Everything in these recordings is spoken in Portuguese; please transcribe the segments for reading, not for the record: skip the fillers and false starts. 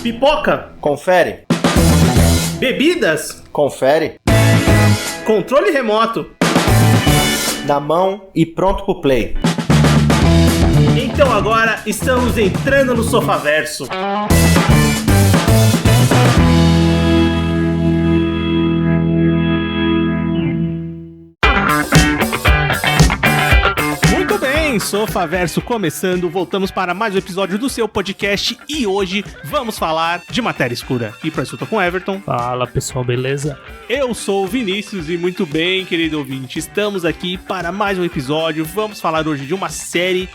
Pipoca. Confere. Bebidas. Confere. Controle remoto. Na mão e pronto pro play. Então agora estamos entrando no Sofaverso. Sofaverso começando, voltamos para mais um episódio do seu podcast e hoje vamos falar de matéria escura. E para isso eu tô com o Everton. Fala pessoal, beleza? Eu sou o Vinícius e muito bem, querido ouvinte, estamos aqui para mais um episódio. Vamos falar hoje de uma série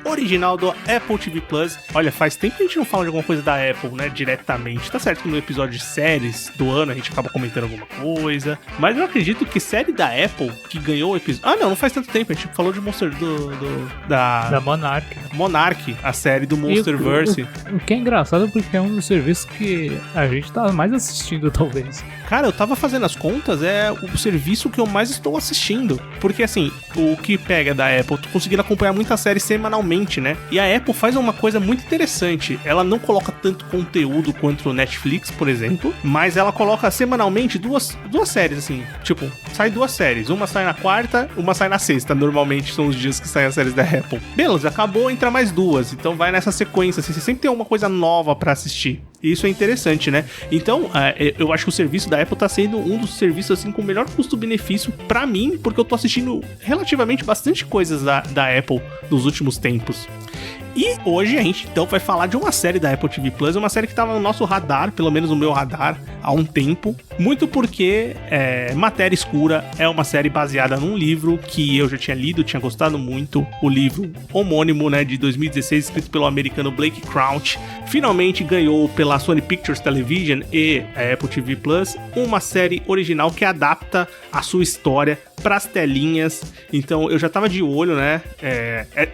original do Apple TV Plus. Olha, faz tempo que a gente não fala de alguma coisa da Apple, né, diretamente. Tá certo que no episódio de séries do ano a gente acaba comentando alguma coisa, mas eu acredito que série da Apple que ganhou o episódio... não faz tanto tempo, a gente falou de Monster da Monarch. Monarch, a série do Monsterverse. O que é engraçado porque é um dos serviços que a gente tá mais assistindo, talvez. Cara, eu tava fazendo as contas, é o serviço que eu mais estou assistindo. Porque assim, o que pega da Apple, tô conseguindo acompanhar muita série semanalmente, né? E a Apple faz uma coisa muito interessante. Ela não coloca tanto conteúdo quanto o Netflix, por exemplo, mas ela coloca semanalmente duas séries, assim. Tipo, sai duas séries. Uma sai na quarta, uma sai na sexta. Normalmente são os dias que saem as séries da Apple. Beleza, acabou, entra mais duas. Então vai nessa sequência, assim, você sempre tem uma coisa nova pra assistir. Isso é interessante, né? Então, eu acho que o serviço da Apple tá sendo um dos serviços, assim, com o melhor custo-benefício pra mim, porque eu tô assistindo relativamente bastante coisas da Apple nos últimos tempos. E hoje a gente então vai falar de uma série da Apple TV Plus, uma série que estava no nosso radar, pelo menos no meu radar, há um tempo. Muito porque Matéria Escura é uma série baseada num livro que eu já tinha lido, tinha gostado muito. O livro homônimo, né, de 2016, escrito pelo americano Blake Crouch. Finalmente ganhou pela Sony Pictures Television e a Apple TV Plus uma série original que adapta a sua história pras telinhas. Então eu já tava de olho, né?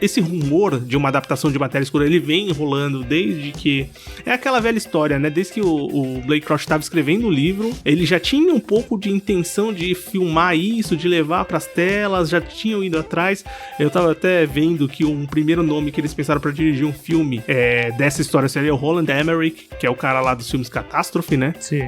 Esse rumor de uma adaptação de Matéria Escura, ele vem enrolando desde que... É aquela velha história, né? Desde que o Blake Crouch estava escrevendo o livro, ele já tinha um pouco de intenção de filmar isso, de levar pras telas, já tinham ido atrás. Eu tava até vendo que um primeiro nome que eles pensaram pra dirigir um filme dessa história seria o Roland Emmerich, que é o cara lá dos filmes Catástrofe, né? Sim.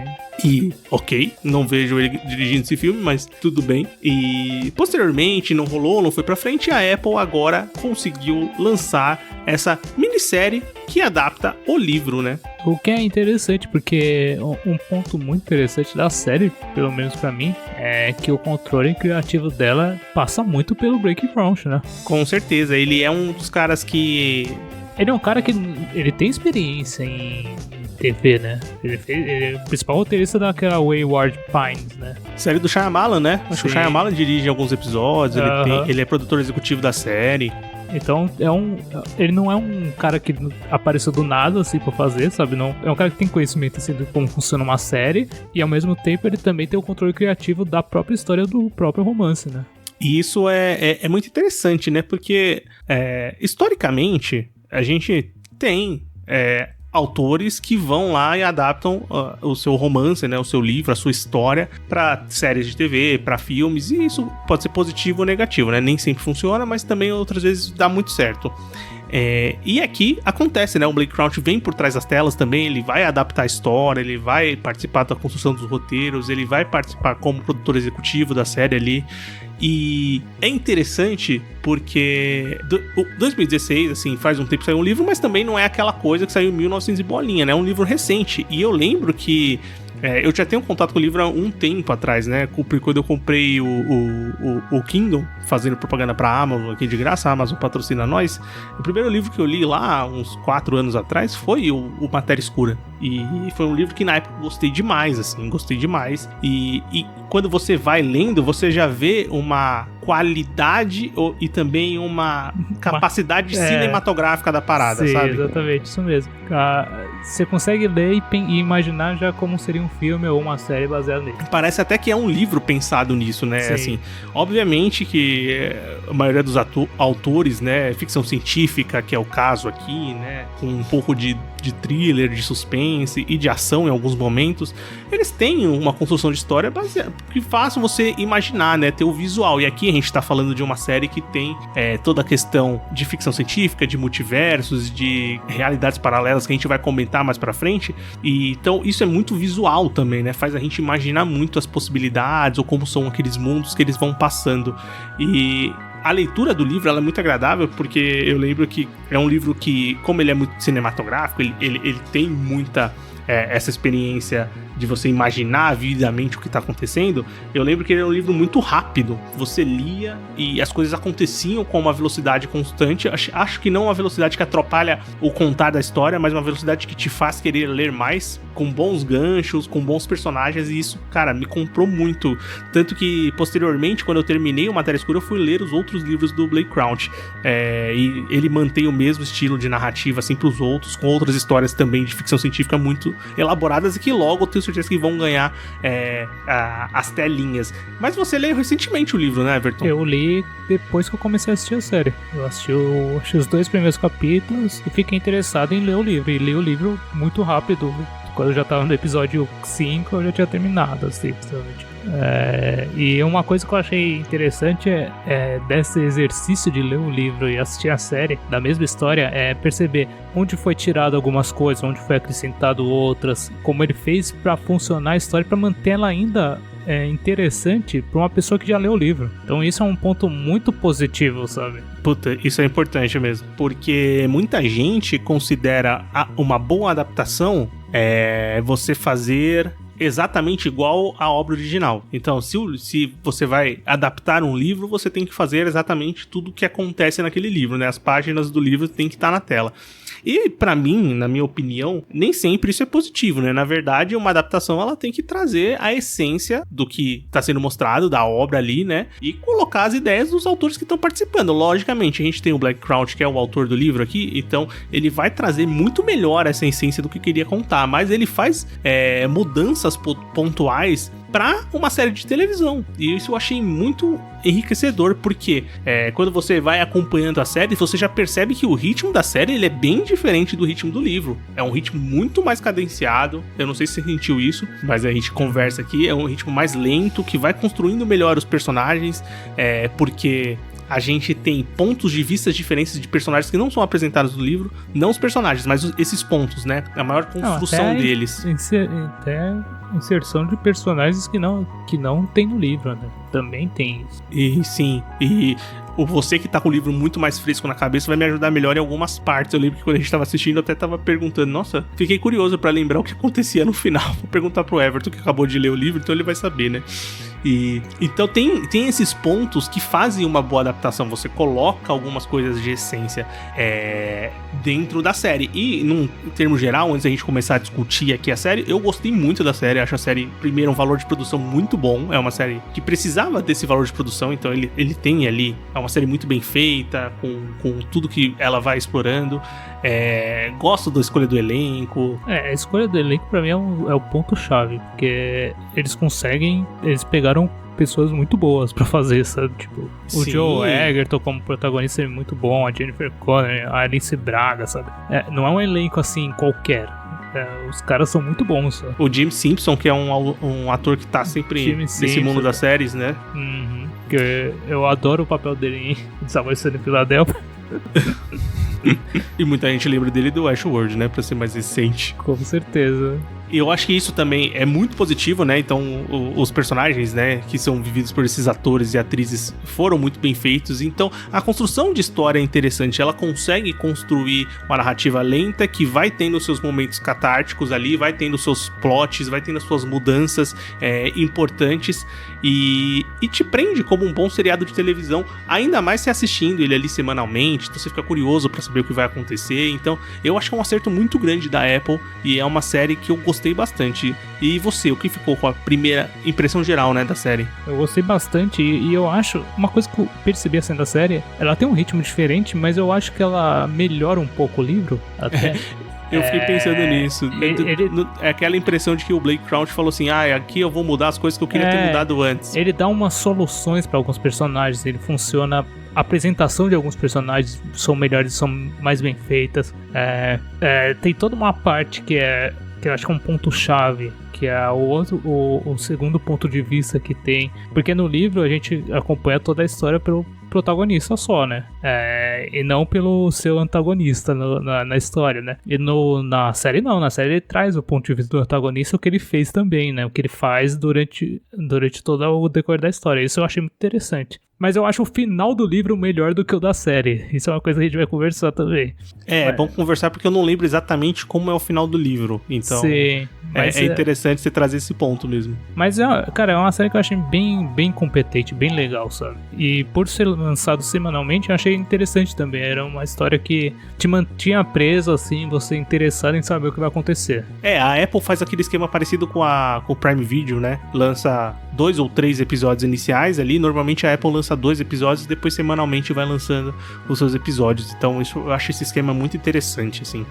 E, ok, não vejo ele dirigindo esse filme, mas tudo bem. E, posteriormente, não rolou, não foi pra frente, e a Apple agora conseguiu lançar essa minissérie que adapta o livro, né? O que é interessante, porque um ponto muito interessante da série, pelo menos pra mim, é que o controle criativo dela passa muito pelo Blake Crouch, né? Com certeza, ele é um dos caras que... Ele é um cara que ele tem experiência em TV, né? Ele é o principal roteirista daquela Wayward Pines, né? Série do Shyamalan, né? Acho que o Shyamalan dirige alguns episódios, ele é produtor executivo da série. Então, ele não é um cara que apareceu do nada, assim, pra fazer, sabe? Não, é um cara que tem conhecimento, assim, de como funciona uma série, e ao mesmo tempo ele também tem o controle criativo da própria história do próprio romance, né? E isso é muito interessante, né? Porque, historicamente, a gente tem autores que vão lá e adaptam o seu romance, né, o seu livro, a sua história para séries de TV, para filmes, e isso pode ser positivo ou negativo, né? Nem sempre funciona, mas também outras vezes dá muito certo. E aqui acontece, né? O Blake Crouch vem por trás das telas também, ele vai adaptar a história, ele vai participar da construção dos roteiros, ele vai participar como produtor executivo da série ali. E é interessante porque 2016, assim, faz um tempo que saiu um livro, mas também não é aquela coisa que saiu em 1900 e bolinha, né? É um livro recente. E eu lembro que eu já tenho contato com o livro há um tempo atrás, né? Quando eu comprei o Kindle, fazendo propaganda pra Amazon aqui de graça, a Amazon patrocina nós. O primeiro livro que eu li lá, uns 4 anos atrás, foi o Matéria Escura. E foi um livro que na época gostei demais, assim, E quando você vai lendo, você já vê uma qualidade e também uma capacidade cinematográfica da parada, sim, sabe? Exatamente, isso mesmo. Você consegue ler e imaginar já como seria um filme ou uma série baseada nele. Parece até que é um livro pensado nisso, né? Sim. Assim, obviamente que a maioria dos autores, né, ficção científica, que é o caso aqui, né, com um pouco de thriller, de suspense e de ação em alguns momentos, eles têm uma construção de história que faz você imaginar, né, ter o visual. E aqui gente tá falando de uma série que tem toda a questão de ficção científica, de multiversos, de realidades paralelas que a gente vai comentar mais pra frente. E então isso é muito visual também, né? Faz a gente imaginar muito as possibilidades ou como são aqueles mundos que eles vão passando. E a leitura do livro ela é muito agradável, porque eu lembro que é um livro que, como ele é muito cinematográfico, ele tem muita essa experiência de você imaginar vividamente o que está acontecendo. Eu lembro que ele era um livro muito rápido. Você lia e as coisas aconteciam com uma velocidade constante. Acho que não uma velocidade que atrapalha o contar da história, mas uma velocidade que te faz querer ler mais, com bons ganchos, com bons personagens, e isso, cara, me comprou muito. Tanto que, posteriormente, quando eu terminei o Matéria Escura, eu fui ler os outros livros do Blake Crouch. E ele mantém o mesmo estilo de narrativa, assim, pros outros, com outras histórias também de ficção científica muito elaboradas e que logo eu tenho certeza que vão ganhar as telinhas. Mas você leu recentemente o livro, né, Everton? Eu li depois que eu comecei a assistir a série. Eu assisti os 2 primeiros capítulos e fiquei interessado em ler o livro. E li o livro muito rápido. Quando eu já tava no episódio 5, eu já tinha terminado, assim, e uma coisa que eu achei interessante desse exercício de ler o livro e assistir a série da mesma história, é perceber onde foi tirado algumas coisas, onde foi acrescentado outras, como ele fez pra funcionar a história, pra manter ela ainda interessante pra uma pessoa que já leu o livro. Então isso é um ponto muito positivo, sabe? Puta, isso é importante mesmo, porque muita gente considera uma boa adaptação você fazer exatamente igual à obra original. Então, se você vai adaptar um livro, você tem que fazer exatamente tudo o que acontece naquele livro, né? As páginas do livro tem que estar na tela. E pra mim, na minha opinião, nem sempre isso é positivo, né? Na verdade, uma adaptação ela tem que trazer a essência do que está sendo mostrado, da obra ali, né? E colocar as ideias dos autores que estão participando. Logicamente, a gente tem o Blake Crouch, que é o autor do livro aqui, então ele vai trazer muito melhor essa essência do que queria contar, mas ele faz mudanças pontuais para uma série de televisão. E isso eu achei muito enriquecedor, porque quando você vai acompanhando a série, você já percebe que o ritmo da série ele é bem diferente do ritmo do livro. É um ritmo muito mais cadenciado. Eu não sei se você sentiu isso, mas a gente conversa aqui. É um ritmo mais lento, que vai construindo melhor os personagens, porque a gente tem pontos de vista diferentes de personagens que não são apresentados no livro. Não os personagens, mas esses pontos, né? A maior construção deles. Até inserção de personagens que não tem no livro, né? Também tem isso. E sim, você que tá com o livro muito mais fresco na cabeça vai me ajudar melhor em algumas partes. Eu lembro que quando a gente tava assistindo eu até tava perguntando, nossa, fiquei curioso pra lembrar o que acontecia no final. Vou perguntar pro Everton, que acabou de ler o livro, então ele vai saber, né? Então tem esses pontos que fazem uma boa adaptação. Você coloca algumas coisas de essência dentro da série. E num termo geral, antes da gente começar a discutir aqui a série, eu gostei muito da série. Acho a série, primeiro, um valor de produção muito bom. É uma série que precisava desse valor de produção, então ele tem ali, é uma série muito bem feita, com tudo que ela vai explorando. Gosto da escolha do elenco. A escolha do elenco pra mim é o ponto-chave, porque eles pegaram pessoas muito boas pra fazer, sabe? Tipo, o Joe Egerton como protagonista é muito bom, a Jennifer Connelly, a Alice Braga, sabe? Não é um elenco assim qualquer. Os caras são muito bons, sabe? O Jim Simpson, que é um ator que tá sempre nesse mundo das séries, né? Uhum. Que eu adoro o papel dele em Desaparecendo em Filadélfia. E muita gente lembra dele do Westworld, né? Pra ser mais recente. Com certeza. E eu acho que isso também é muito positivo, né? Então, os personagens, né, que são vividos por esses atores e atrizes foram muito bem feitos. Então, a construção de história é interessante. Ela consegue construir uma narrativa lenta que vai tendo seus momentos catárticos ali, vai tendo seus plots, vai tendo as suas mudanças importantes e te prende como um bom seriado de televisão, ainda mais se assistindo ele ali semanalmente. Então, você fica curioso pra saber o que vai acontecer. Então, eu acho que é um acerto muito grande da Apple e é uma série que eu gostei bastante. E você, o que ficou com a primeira impressão geral, né, da série? Eu gostei bastante e eu acho, uma coisa que eu percebi assim da série, ela tem um ritmo diferente, mas eu acho que ela melhora um pouco o livro, até. Eu fiquei pensando nisso. É aquela impressão de que o Blake Crouch falou assim, aqui eu vou mudar as coisas que eu queria ter mudado antes. Ele dá umas soluções pra alguns personagens, ele funciona. A apresentação de alguns personagens são melhores, são mais bem feitas. Tem toda uma parte que é que eu acho que é um ponto-chave, que é o segundo ponto de vista que tem. Porque no livro a gente acompanha toda a história pelo protagonista só, né? E não pelo seu antagonista na história, né? E na série não, na série ele traz o ponto de vista do antagonista, o que ele fez também, né? O que ele faz durante todo o decorrer da história. Isso eu achei muito interessante. Mas eu acho o final do livro melhor do que o da série. Isso é uma coisa que a gente vai conversar também. É bom conversar porque eu não lembro exatamente como é o final do livro. Então, sim, é interessante você trazer esse ponto mesmo. Mas, cara, é uma série que eu achei bem competente, bem legal, sabe? E por ser lançado semanalmente, eu achei interessante também. Era uma história que te mantinha preso, assim, você interessado em saber o que vai acontecer. A Apple faz aquele esquema parecido com o Prime Video, né? Lança 2 ou 3 episódios iniciais ali. Normalmente a Apple lança 2 episódios e depois semanalmente vai lançando os seus episódios. Então eu acho esse esquema muito interessante, assim.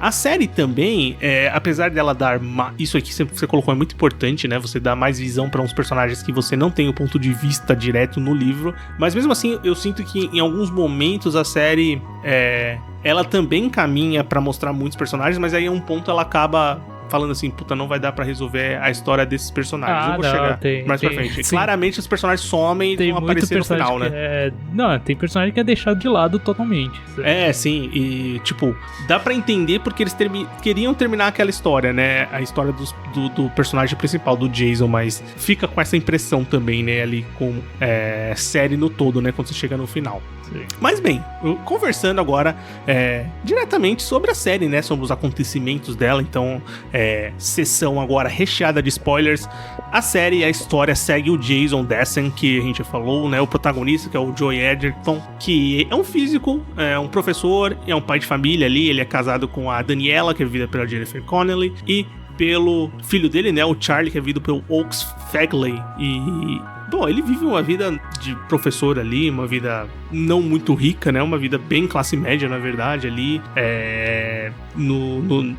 A série também, apesar dela dar isso aqui você colocou, é muito importante, né? Você dá mais visão para uns personagens que você não tem o ponto de vista direto no livro, mas mesmo assim eu sinto que em alguns momentos a série ela também caminha para mostrar muitos personagens, mas aí em um ponto ela acaba falando assim, puta, não vai dar pra resolver a história desses personagens. Eu vou chegar mais pra frente. Sim. Claramente os personagens somem e vão aparecer no final, né? Não, tem personagem que é deixado de lado totalmente. Sim, e tipo, dá pra entender porque eles queriam terminar aquela história, né? A história do personagem principal, do Jason, mas fica com essa impressão também, né? Ali com série no todo, né? Quando você chega no final. Sim. Mas bem, conversando agora diretamente sobre a série, né? Sobre os acontecimentos dela, então sessão agora recheada de spoilers. A série, a história segue o Jason Dessen, que a gente já falou, né? O protagonista, que é o Joey Edgerton, que é um físico, é um professor, é um pai de família ali. Ele é casado com a Daniela, que é vivida pela Jennifer Connelly, e pelo filho dele, né? O Charlie, que é vivido pelo Oaks Fagley. Bom, ele vive uma vida de professor ali, uma vida não muito rica, né? Uma vida bem classe média, na verdade, ali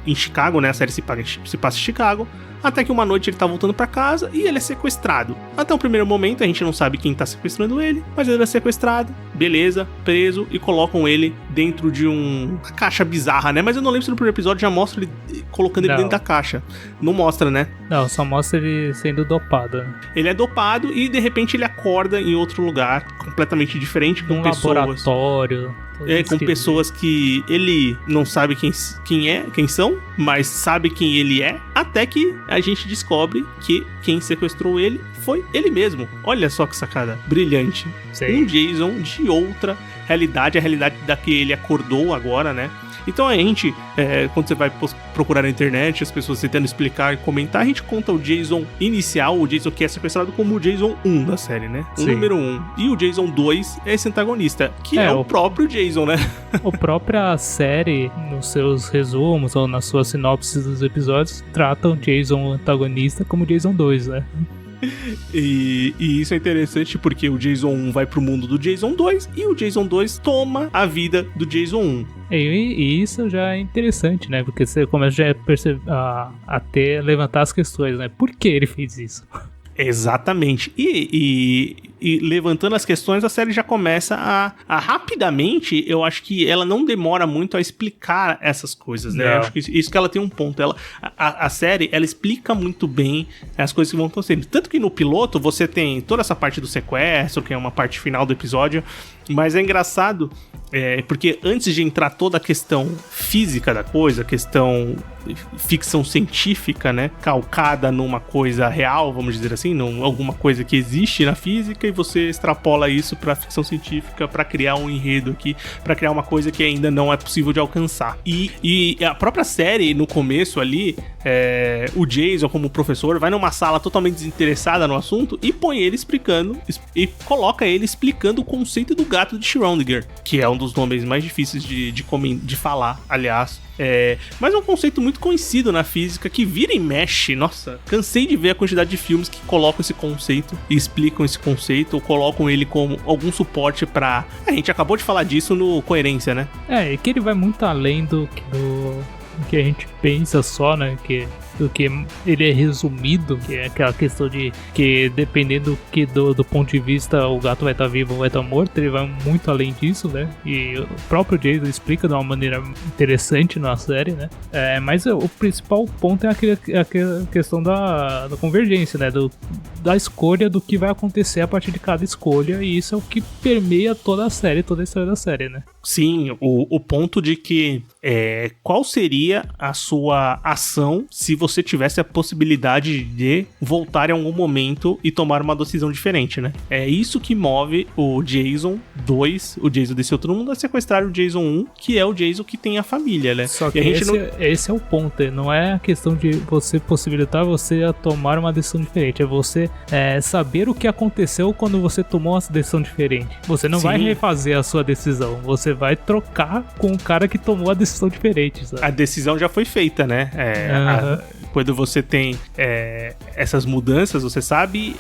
em Chicago, né? A série se passa em Chicago. Até que uma noite ele tá voltando pra casa e ele é sequestrado. Até o primeiro momento a gente não sabe quem tá sequestrando ele, mas ele é sequestrado, beleza, preso, e colocam ele dentro de uma caixa bizarra, né? Mas eu não lembro se no primeiro episódio já mostra ele colocando ele dentro da caixa. Não mostra, né? Não, só mostra ele sendo dopado. Ele é dopado e de repente ele acorda em outro lugar completamente diferente, com pessoas... laboratório... com pessoas que ele não sabe quem são, mas sabe quem ele é, até que a gente descobre que quem sequestrou ele foi ele mesmo. Olha só que sacada brilhante. Sim. Um Jason de outra realidade, a realidade da que ele acordou agora, né? Então a gente, quando você vai procurar na internet, as pessoas tentando explicar e comentar, a gente conta o Jason inicial, o Jason que é sequestrado, como o Jason 1 da série, né? O número 1. E o Jason 2 é esse antagonista, que é o próprio Jason, né? A própria série, nos seus resumos ou nas suas sinopses dos episódios, tratam o Jason antagonista como Jason 2, né? E isso é interessante porque o Jason 1 vai pro mundo do Jason 2 e o Jason 2 toma a vida do Jason 1. E isso já é interessante, né? Porque você começa a levantar as questões, né? Por que ele fez isso? Exatamente. E levantando as questões, a série já começa a rapidamente, eu acho que ela não demora muito a explicar essas coisas, né? Eu acho que isso que ela tem um ponto. A série, ela explica muito bem as coisas que vão acontecendo. Tanto que no piloto você tem toda essa parte do sequestro, que é uma parte final do episódio, mas é engraçado, porque antes de entrar toda a questão física da coisa, a questão ficção científica, né, calcada numa coisa real, vamos dizer assim, alguma coisa que existe na física, e você extrapola isso pra ficção científica pra criar um enredo aqui, pra criar uma coisa que ainda não é possível de alcançar. E a própria série, no começo ali, o Jason, como professor, vai numa sala totalmente desinteressada no assunto e põe ele explicando, e coloca ele explicando o conceito do gato de Schrödinger, que é um dos nomes mais difíceis de falar, aliás. Mas é um conceito muito conhecido na física, que vira e mexe. Nossa, cansei de ver a quantidade de filmes que colocam esse conceito e explicam esse conceito, ou colocam ele como algum suporte pra... A gente acabou de falar disso no Coerência, né? E que ele vai muito além que a gente pensa só, né? Do que ele é resumido, que é aquela questão de que dependendo do ponto de vista o gato vai estar vivo ou vai estar morto, ele vai muito além disso, né? E o próprio Jason explica de uma maneira interessante na série, né? Mas o principal ponto é aquela questão da convergência, né? Da escolha do que vai acontecer a partir de cada escolha, e isso é o que permeia toda a série, toda a história da série, né? Sim, o ponto de que qual seria a sua ação se você tivesse a possibilidade de voltar em algum momento e tomar uma decisão diferente, né? É isso que move o Jason 2, o Jason desse outro mundo, a sequestrar o Jason 1, que é o Jason que tem a família, né? Só que esse é o ponto, não é a questão de você possibilitar você a tomar uma decisão diferente, é você saber o que aconteceu quando você tomou uma decisão diferente. Você não vai refazer a sua decisão, você vai trocar com o cara que tomou a decisão diferente, sabe? A decisão já foi feita, né? Quando você tem essas mudanças, você sabe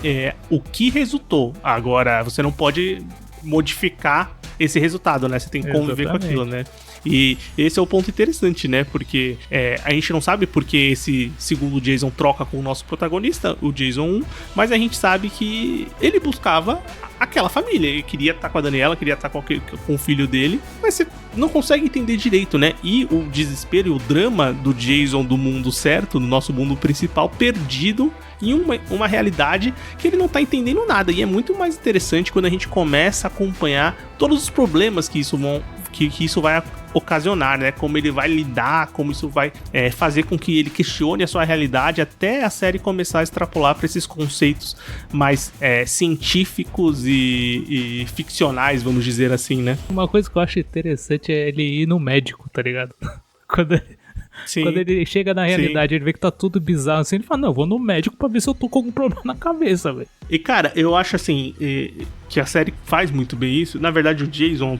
o que resultou. Agora, você não pode modificar esse resultado, né? Você tem que conviver com aquilo, né? E esse é o ponto interessante, né? Porque a gente não sabe porque esse segundo Jason troca com o nosso protagonista, o Jason 1, mas a gente sabe que ele buscava aquela família. Ele queria estar com a Daniela, queria estar com o filho dele, mas você não consegue entender direito, né? E o desespero e o drama do Jason do mundo certo, do nosso mundo principal, perdido em uma realidade que ele não tá entendendo nada. E é muito mais interessante quando a gente começa a acompanhar todos os problemas que isso vai ocasionar, né? Como ele vai lidar, como isso vai fazer com que ele questione a sua realidade, até a série começar a extrapolar para esses conceitos mais científicos e ficcionais, vamos dizer assim, né? Uma coisa que eu acho interessante é ele ir no médico, tá ligado? Quando ele chega na realidade, ele vê que tá tudo bizarro assim, ele fala, não, eu vou no médico pra ver se eu tô com algum problema na cabeça, velho. E cara, eu acho assim, que a série faz muito bem isso. Na verdade, o Jason,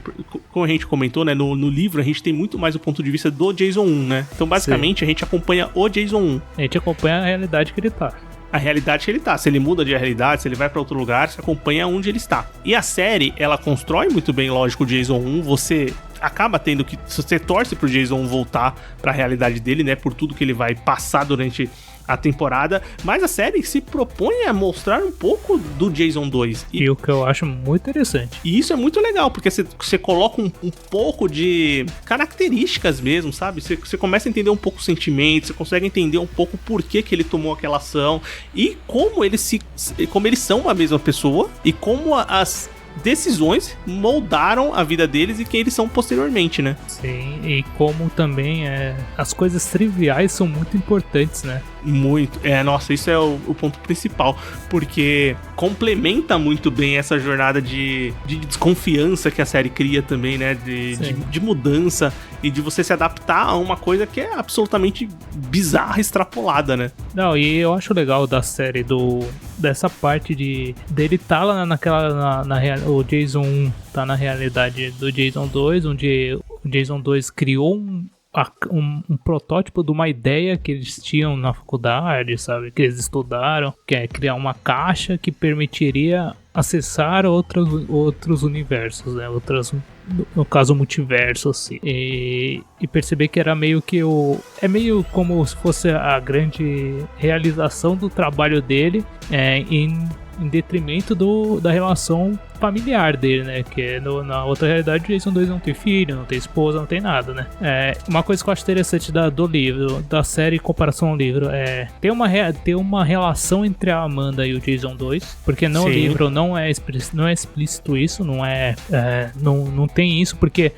como a gente comentou, né, no livro a gente tem muito mais o ponto de vista do Jason 1, né? Então basicamente a gente acompanha o Jason 1. A gente acompanha a realidade que ele tá. A realidade que ele tá. Se ele muda de realidade, se ele vai pra outro lugar, você acompanha onde ele está. E a série, ela constrói muito bem, lógico, o Jason 1. Você acaba tendo que... Você torce pro Jason voltar pra realidade dele, né? Por tudo que ele vai passar durante a temporada. Mas a série se propõe a mostrar um pouco do Jason 2. E o que eu acho muito interessante. E isso é muito legal, porque você coloca um pouco de características mesmo, sabe? Você começa a entender um pouco os sentimentos, você consegue entender um pouco por que ele tomou aquela ação e como eles são uma mesma pessoa e como as decisões moldaram a vida deles e quem eles são posteriormente, né? Sim, e como também as coisas triviais são muito importantes, né? Muito. Nossa, isso é o ponto principal, porque complementa muito bem essa jornada de desconfiança que a série cria também, né? De mudança e de você se adaptar a uma coisa que é absolutamente bizarra, extrapolada, né? Não, e eu acho legal da série dessa parte dele tá lá o Jason 1 tá na realidade do Jason 2, onde o Jason 2 criou um protótipo de uma ideia que eles tinham na faculdade, sabe? Que eles estudaram, que é criar uma caixa que permitiria acessar outros universos, né? No caso, multiverso, assim. E perceber que era meio que é meio como se fosse a grande realização do trabalho dele em detrimento da relação familiar dele, né? Que na outra realidade, o Jason 2 não tem filho, não tem esposa, não tem nada, né? Uma coisa que eu acho interessante do livro, da série em comparação ao livro, tem uma relação entre a Amanda e o Jason 2, porque no livro não é explícito isso, não tem isso, porque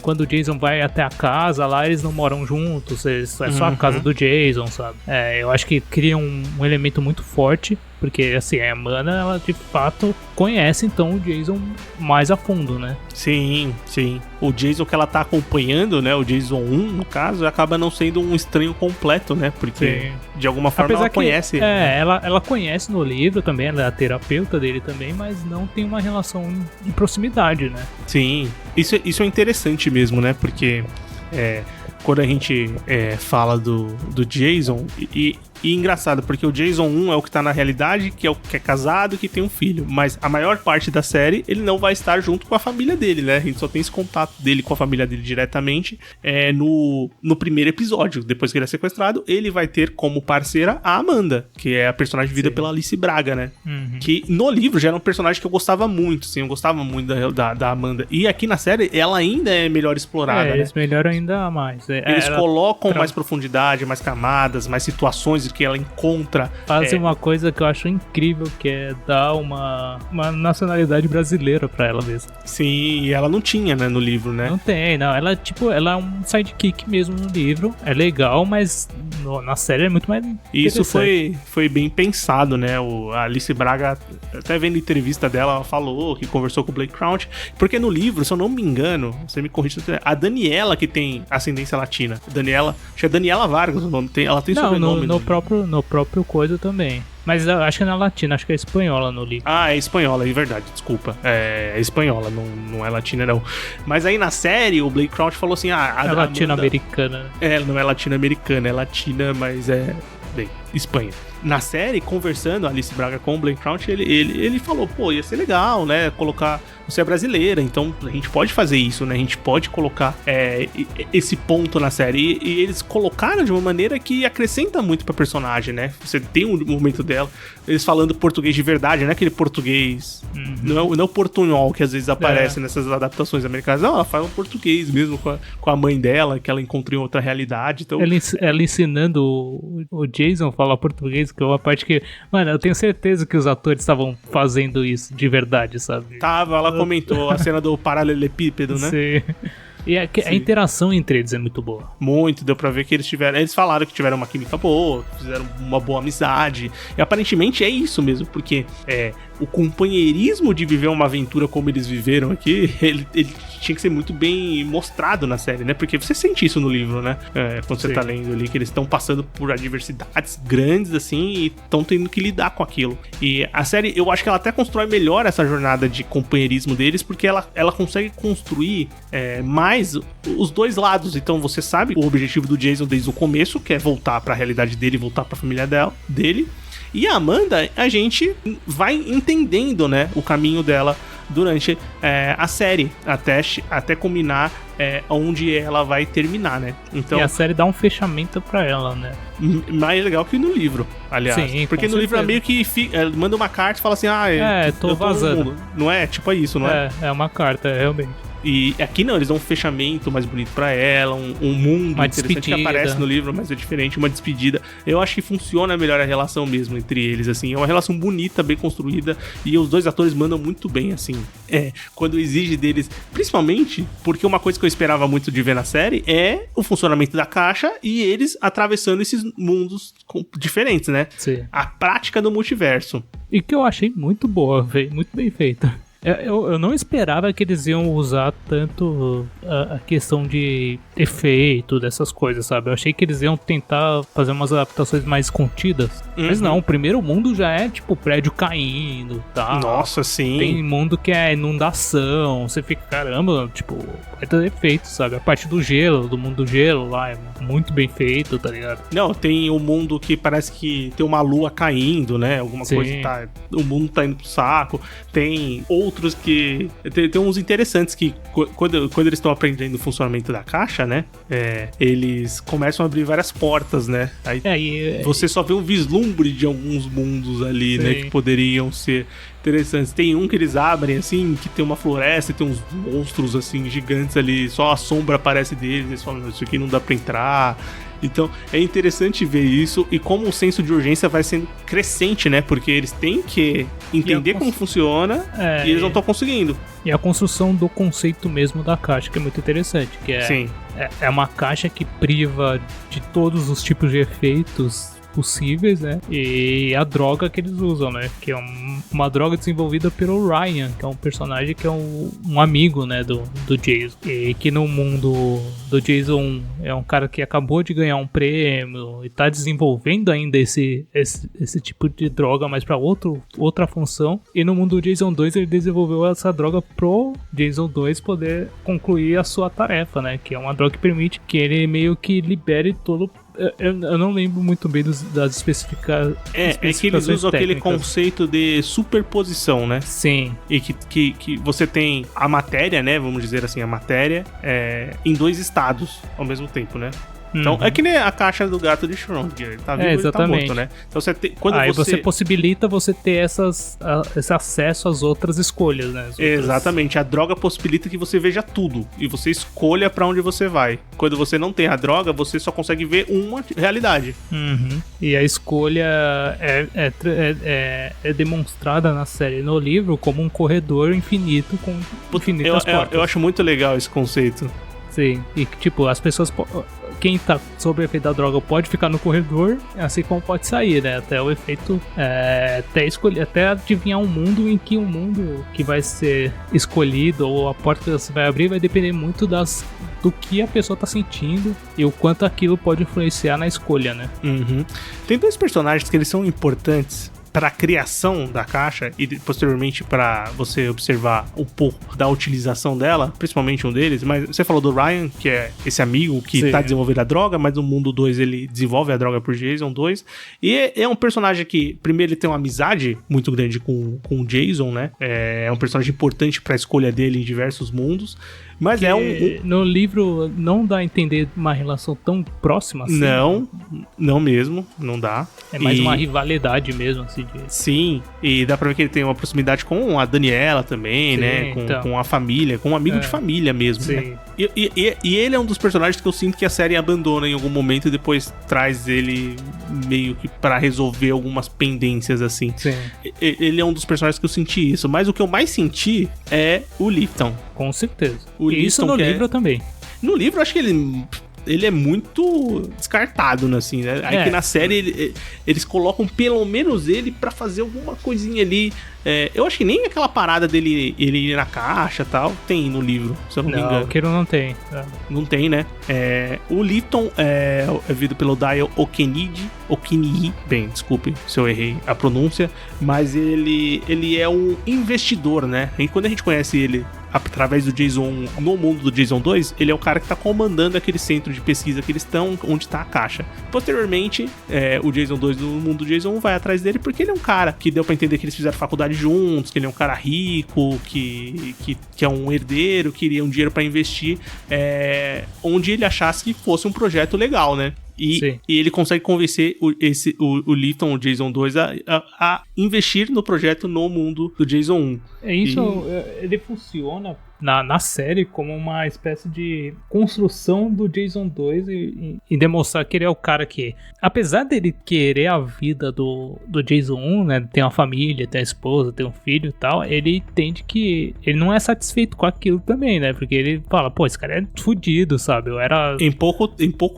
quando o Jason vai até a casa, lá eles não moram juntos, é só a casa do Jason, sabe? Eu acho que cria um elemento muito forte, porque assim, a Amanda, ela de fato conhece então o Jason mais a fundo, né? Sim. O Jason que ela tá acompanhando, né? O Jason 1, no caso, acaba não sendo um estranho completo, né? Porque de alguma forma ela conhece. Ela conhece no livro também, ela é a terapeuta dele também, mas não tem uma relação de proximidade, né? Sim, isso é interessante mesmo, né? Porque quando a gente fala do Jason, e E engraçado, porque o Jason 1 é o que tá na realidade, que é casado, que tem um filho. Mas a maior parte da série, ele não vai estar junto com a família dele, né? A gente só tem esse contato dele com a família dele diretamente no primeiro episódio. Depois que ele é sequestrado, ele vai ter como parceira a Amanda, que é a personagem vivida pela Alice Braga, né? Que no livro já era um personagem que eu gostava muito, assim, eu gostava muito da Amanda. E aqui na série, ela ainda é melhor explorada, né? Eles melhoram ainda mais. Eles colocam mais profundidade, mais camadas, mais situações que ela encontra. Fazem uma coisa que eu acho incrível, que é dar uma nacionalidade brasileira pra ela mesmo. Sim, e ela não tinha, né, no livro, né? Não tem, não. Ela, ela é um sidekick mesmo no livro. É legal, mas na série é muito mais Isso foi bem pensado, né? A Alice Braga, até vendo a entrevista dela, ela falou que conversou com o Blake Crouch, porque no livro, se eu não me engano, você me corrige, a Daniela que tem ascendência latina. Daniela, acho que é Daniela Vargas o nome, ela tem sobrenome. No próprio coisa também. Mas eu acho que é na latina, acho que é espanhola no livro. Ah, é espanhola, é verdade, desculpa. É espanhola, não é latina, não. Mas aí na série, o Blake Crouch falou assim, é latino-americana. Não é latino-americana, é latina, mas bem, Espanha. Na série, conversando, a Alice Braga com o Blake Crouch, ele falou, pô, ia ser legal, né, colocar... Você é brasileira, então a gente pode fazer isso, né? A gente pode colocar esse ponto na série. E eles colocaram de uma maneira que acrescenta muito pra personagem, né? Você tem um momento dela, eles falando português de verdade, não é aquele português... Não é o portunhol que às vezes aparece nessas adaptações americanas. Não, ela fala um português mesmo com a mãe dela, que ela encontrou em outra realidade. Então... Ela ensinando o Jason a falar português, que é uma parte que... Mano, eu tenho certeza que os atores estavam fazendo isso de verdade, sabe? Ela comentou a cena do paralelepípedo, né? Sim. E a interação entre eles é muito boa. Muito, deu pra ver que eles falaram que tiveram uma química boa, fizeram uma boa amizade. E aparentemente é isso mesmo, porque o companheirismo de viver uma aventura como eles viveram aqui, ele tinha que ser muito bem mostrado na série, né? Porque você sente isso no livro, né? Quando você tá lendo ali, que eles estão passando por adversidades grandes, assim, e estão tendo que lidar com aquilo. E a série, eu acho que ela até constrói melhor essa jornada de companheirismo deles, porque ela consegue construir mais os dois lados. Então você sabe o objetivo do Jason desde o começo, que é voltar pra realidade dele, voltar pra família dele. E a Amanda, a gente vai entendendo, né, o caminho dela durante a série, até culminar onde ela vai terminar, né? Então, e a série dá um fechamento pra ela, né? Mais legal que no livro, aliás. Sim, porque no livro é meio que manda uma carta e fala assim, tô vazando. Não é? Tipo isso, não é? É uma carta, realmente. E aqui não, eles dão um fechamento mais bonito pra ela, um mundo uma interessante despedida. Que aparece no livro, mas é diferente, uma despedida. Eu acho que funciona melhor a relação mesmo entre eles, assim. É uma relação bonita, bem construída, e os dois atores mandam muito bem, assim. Quando exige deles, principalmente porque uma coisa que eu esperava muito de ver na série é o funcionamento da caixa e eles atravessando esses mundos diferentes, né? Sim. A prática do multiverso. E que eu achei muito boa, muito bem feita. Eu não esperava que eles iam usar tanto a questão de efeito, dessas coisas, sabe? Eu achei que eles iam tentar fazer umas adaptações mais contidas. Mas não, o primeiro mundo já é tipo prédio caindo, tá? Nossa, sim. Tem mundo que é inundação, você fica, caramba, tipo, vai ter efeito, sabe? A parte do gelo, do mundo do gelo lá, é muito bem feito, tá ligado? Não, tem um mundo que parece que tem uma lua caindo, né? Alguma sim. Coisa tá... O mundo tá indo pro saco. Tem outros que... Tem uns interessantes que, quando eles estão aprendendo o funcionamento da caixa, né? Eles começam a abrir várias portas, né? Aí você só vê um vislumbre de alguns mundos ali, sim. Né? Que poderiam ser interessantes. Tem um que eles abrem, assim, que tem uma floresta e tem uns monstros, assim, gigantes ali. Só a sombra aparece deles. Eles falam, isso aqui não dá pra entrar... Então é interessante ver isso e como o senso de urgência vai sendo crescente, né? Porque eles têm que entender como funciona e eles não estão conseguindo. E a construção do conceito mesmo da caixa, que é muito interessante. Que Sim. É uma caixa que priva de todos os tipos de efeitos possíveis, né? E a droga que eles usam, né? Que é uma droga desenvolvida pelo Ryan, que é um personagem que é um amigo, né? Do Jason. E que no mundo do Jason é um cara que acabou de ganhar um prêmio e tá desenvolvendo ainda esse tipo de droga, mas pra outra função. E no mundo do Jason 2 ele desenvolveu essa droga pro Jason 2 poder concluir a sua tarefa, né? Que é uma droga que permite que ele meio que libere todo eu não lembro muito bem das especificações. É que eles usam aquele conceito de superposição, né? Sim. E que você tem a matéria, né? Vamos dizer assim, a matéria em 2 estados ao mesmo tempo, né? Então, é que nem a caixa do gato de Schrödinger. Ele tá vivo, ele tá morto, né? Então, quando você possibilita você ter esse acesso às outras escolhas, né? Exatamente. A droga possibilita que você veja tudo e você escolha pra onde você vai. Quando você não tem a droga, você só consegue ver uma realidade. Uhum. E a escolha é demonstrada na série, no livro, como um corredor infinito com infinitas portas. Eu acho muito legal esse conceito. Sim, e tipo, as pessoas... Quem tá sob o efeito da droga pode ficar no corredor, assim como pode sair, né? Até o efeito... até adivinhar um mundo em que o mundo que vai ser escolhido ou a porta que você vai abrir vai depender muito do que a pessoa tá sentindo e o quanto aquilo pode influenciar na escolha, né? Uhum. Tem 2 personagens que eles são importantes para a criação da caixa e posteriormente para você observar um pouco da utilização dela, principalmente um deles, mas você falou do Ryan, que é esse amigo que tá desenvolvendo a droga, mas no mundo 2 ele desenvolve a droga por Jason 2, e é um personagem que, primeiro, ele tem uma amizade muito grande com o Jason, né? É um personagem importante para a escolha dele em diversos mundos, mas no livro não dá a entender uma relação tão próxima assim. Não mesmo, não dá. É mais uma rivalidade mesmo, assim. Sim, e dá pra ver que ele tem uma proximidade com a Daniela também, sim, né? Com a família, com um amigo de família mesmo. Sim. Né? E ele é um dos personagens que eu sinto que a série abandona em algum momento e depois traz ele meio que pra resolver algumas pendências, assim. Sim. Ele é um dos personagens que eu senti isso, mas o que eu mais senti é o Lifton. Com certeza. Isso no livro também. No livro, eu acho que ele é muito descartado, assim, né? Aí que na série eles colocam pelo menos ele pra fazer alguma coisinha ali. Eu acho que nem aquela parada dele ele ir na caixa e tal tem no livro, se eu não me engano. Não, aquilo não tem. Não tem, né? O Lifton é vivido pelo Dale Okeniyi. Bem, desculpe se eu errei a pronúncia, mas ele é um investidor, né? E quando a gente conhece ele através do Jason, no mundo do Jason 2, ele é o cara que tá comandando aquele centro de pesquisa que eles estão, onde tá a caixa. Posteriormente, o Jason 2 no mundo do Jason 1 vai atrás dele porque ele é um cara que deu pra entender que eles fizeram faculdade juntos, que ele é um cara rico, que é um herdeiro, que queria um dinheiro pra investir onde ele achasse que fosse um projeto legal, né? E ele consegue convencer o Lifton, o Jason 2, a investir no projeto no mundo do Jason 1. Ele funciona na série como uma espécie de construção do Jason 2 e demonstrar que ele é o cara que, apesar dele querer a vida do Jason 1, né, tem uma família, tem a esposa, tem um filho e tal, ele entende que ele não é satisfeito com aquilo também, né, porque ele fala, pô, esse cara é fudido, sabe, eu era... Em pouco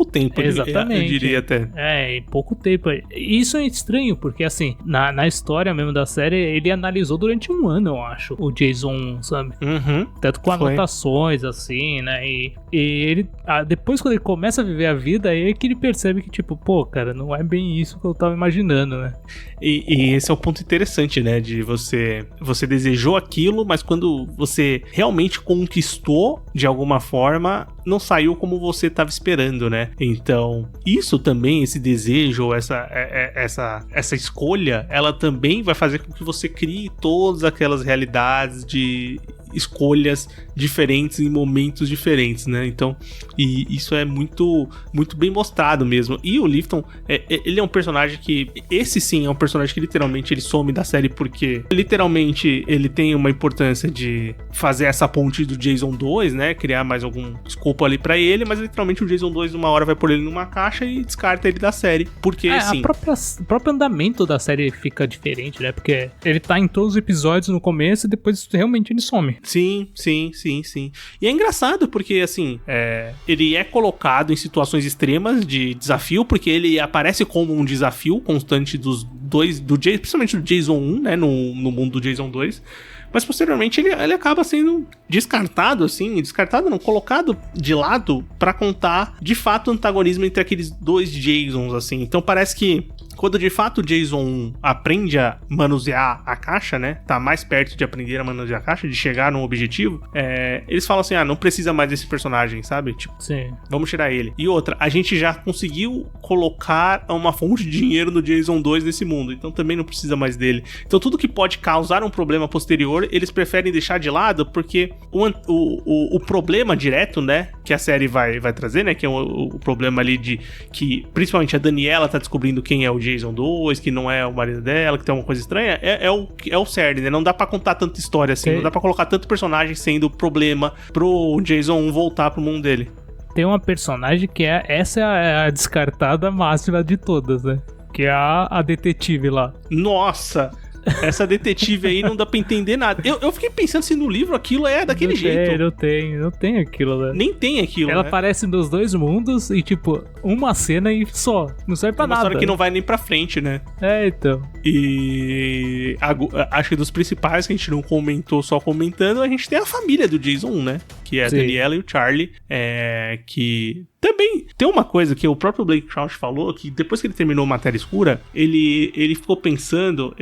tempo, exatamente, eu diria até. Em pouco tempo. E isso é estranho, porque assim, na história mesmo da série, ele analisou durante 1 ano, eu acho, o Jason 1, sabe? Uhum. Com anotações, assim, né? E ele, depois quando ele começa a viver a vida, aí é que ele percebe que, tipo, pô, cara, não é bem isso que eu tava imaginando, né? E esse é o ponto interessante, né? De você desejou aquilo, mas quando você realmente conquistou de alguma forma, não saiu como você tava esperando, né? Então, isso também, esse desejo, essa escolha, ela também vai fazer com que você crie todas aquelas realidades de escolhas diferentes em momentos diferentes, né? Então, e isso é muito, muito bem mostrado mesmo. E o Lifton, ele é um personagem que, esse sim é um personagem que literalmente ele some da série porque literalmente ele tem uma importância de fazer essa ponte do Jason 2, né? Criar mais algum escopo ali pra ele, mas literalmente o Jason 2 uma hora vai pôr ele numa caixa e descarta ele da série, porque assim... O próprio andamento da série fica diferente, né? Porque ele tá em todos os episódios no começo e depois realmente ele some. Sim. E é engraçado porque, assim, ele é colocado em situações extremas de desafio, porque ele aparece como um desafio constante dos dois, principalmente do Jason 1, né, no mundo do Jason 2. Mas posteriormente ele acaba sendo descartado, colocado de lado pra contar de fato o antagonismo entre aqueles dois Jasons, assim. Então parece que quando de fato o Jason 1 aprende a manusear a caixa, né? Tá mais perto de aprender a manusear a caixa, de chegar num objetivo, eles falam assim, não precisa mais desse personagem, sabe? Tipo, Sim. vamos tirar ele. E outra, a gente já conseguiu colocar uma fonte de dinheiro no Jason 2 nesse mundo, então também não precisa mais dele. Então tudo que pode causar um problema posterior, eles preferem deixar de lado, porque o problema direto, né, que a série vai trazer, né, que é o problema ali de que, principalmente a Daniela tá descobrindo quem é o Jason 2, que não é o marido dela, que tem uma coisa estranha, é o cerne, né, não dá pra contar tanta história assim, não dá pra colocar tanto personagem sendo problema pro Jason 1 voltar pro mundo dele. Tem uma personagem que essa é a descartada máxima de todas, né? Que é a detetive lá. Nossa! Essa detetive aí não dá pra entender nada. Eu fiquei pensando se no livro aquilo é daquele jeito. Não tem aquilo, né? Nem tem aquilo, Ela né? aparece nos dois mundos e, tipo, uma cena e só. Não serve pra uma nada. história que não vai nem pra frente, né? Então. E acho que dos principais que a gente não comentou, só comentando, a gente tem a família do Jason 1, né? Que é a Sim. Daniela e o Charlie, que também tem uma coisa que o próprio Blake Crouch falou, que depois que ele terminou Matéria Escura, ele ficou pensando,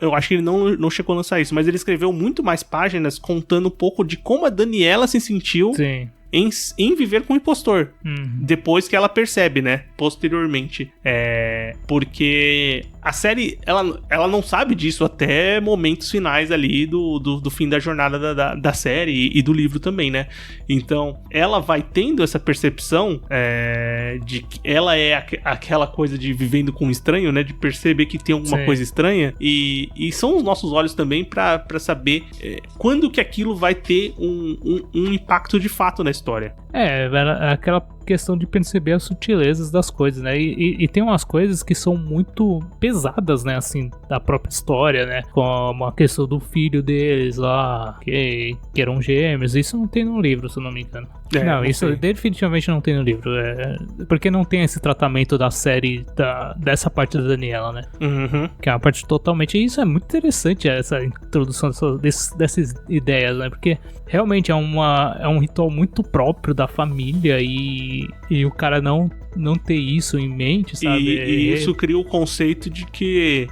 eu acho que ele não chegou a lançar isso, mas ele escreveu muito mais páginas contando um pouco de como a Daniela se sentiu Sim. em viver com o impostor. Uhum. Depois que ela percebe, né? Posteriormente. Porque a série, ela não sabe disso até momentos finais ali do fim da jornada da série e do livro também, né? Então, ela vai tendo essa percepção de que ela é aquela coisa de vivendo com um estranho, né? De perceber que tem alguma Sim. coisa estranha. E são os nossos olhos também pra saber quando que aquilo vai ter um impacto de fato na história. Aquela questão de perceber as sutilezas das coisas, né? E tem umas coisas que são muito pesadas, né? Assim, da própria história, né? Como a questão do filho deles lá, que eram gêmeos. Isso não tem no livro, se eu não me engano. Não, isso sei. definitivamente não tem no livro. Porque não tem esse tratamento da série, dessa parte da Daniela, né? Uhum. Que é uma parte totalmente... E isso é muito interessante, essa introdução dessas ideias, né? Porque realmente é um ritual muito próprio da família e o cara não ter isso em mente, sabe? E isso cria o conceito de que,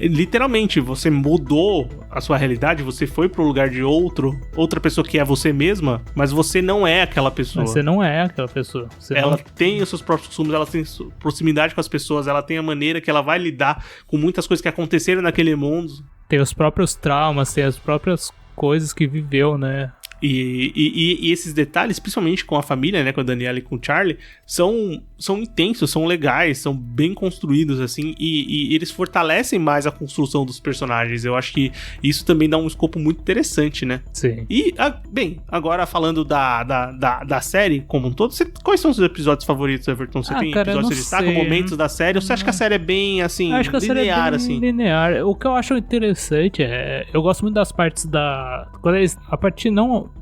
literalmente, você mudou a sua realidade, você foi pro lugar de outra pessoa que é você mesma, mas você não é aquela pessoa. Mas você não é aquela pessoa. Ela tem os seus próprios costumes, ela tem proximidade com as pessoas, ela tem a maneira que ela vai lidar com muitas coisas que aconteceram naquele mundo. Tem os próprios traumas, tem as próprias coisas que viveu, né? E esses detalhes, principalmente com a família, né, com a Daniela e com o Charlie, são intensos, são legais, são bem construídos, assim, e eles fortalecem mais a construção dos personagens. Eu acho que isso também dá um escopo muito interessante, né? Sim. E, bem, agora falando da série como um todo, quais são os seus episódios favoritos, Everton? Você tem episódios que você destaca, momentos da série? Ou você acha que a série é bem, assim, acho que a série linear, é bem assim? linear. O que eu acho interessante eu gosto muito das partes quando eles...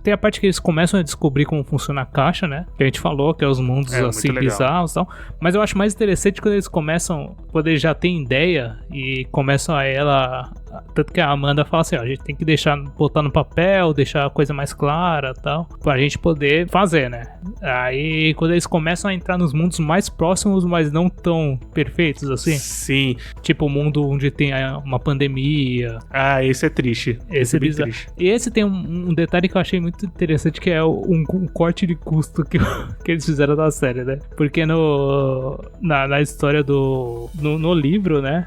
Tem a parte que eles começam a descobrir como funciona a caixa, né? Que a gente falou, que é os mundos assim muito legal. bizarros e tal. Mas eu acho mais interessante quando eles já têm ideia e começam tanto que a Amanda fala assim, a gente tem que botar no papel, deixar a coisa mais clara e tal, pra gente poder fazer, né? Aí quando eles começam a entrar nos mundos mais próximos, mas não tão perfeitos assim. Sim. Tipo o mundo onde tem uma pandemia. Esse é triste. Esse é bem bizarro. triste. E esse tem um detalhe que eu achei muito interessante, que é um corte de custo que eles fizeram da série, né? Porque na história no livro, né?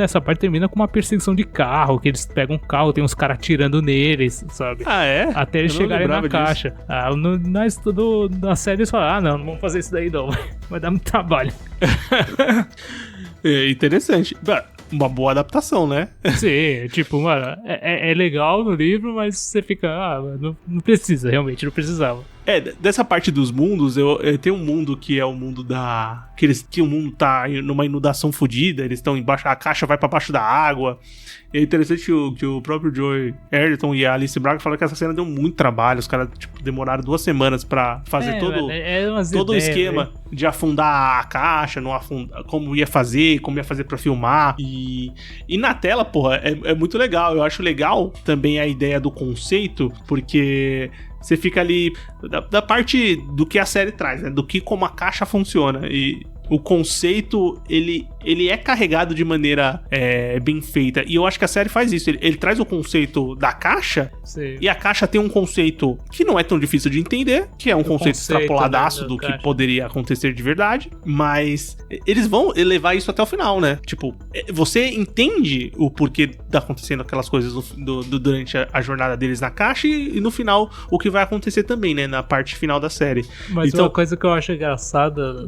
Essa parte termina com uma perseguição de carro, que eles pegam um carro, tem uns caras atirando neles, sabe? Até eles chegarem na caixa. Na série eles falam, não vamos fazer isso daí não, vai dar muito trabalho. É interessante. Uma boa adaptação, né? Sim, tipo, mano, é legal no livro, mas você fica, não precisa, realmente, não precisava. Dessa parte dos mundos, eu tenho um mundo que é o mundo que o mundo tá numa inundação fodida, eles estão embaixo, a caixa vai pra baixo da água. E é interessante que o próprio Joey Edgerton e a Alice Braga falaram que essa cena deu muito trabalho, os caras demoraram 2 semanas pra fazer todo o esquema de afundar a caixa, como ia fazer pra filmar. E na tela, porra, é muito legal. Eu acho legal também a ideia do conceito, porque você fica ali da parte do que a série traz, né? Como a caixa funciona. E o conceito, ele ele é carregado de maneira bem feita. E eu acho que a série faz isso. Ele traz o conceito da caixa. Sim. E a caixa tem um conceito que não é tão difícil de entender, que é um conceito extrapoladaço, né, do que poderia acontecer de verdade. Mas eles vão levar isso até o final, né? Tipo, você entende o porquê tá acontecendo aquelas coisas durante a jornada deles na caixa e no final o que vai acontecer também, né? Na parte final da série. Mas então, uma coisa que eu acho engraçada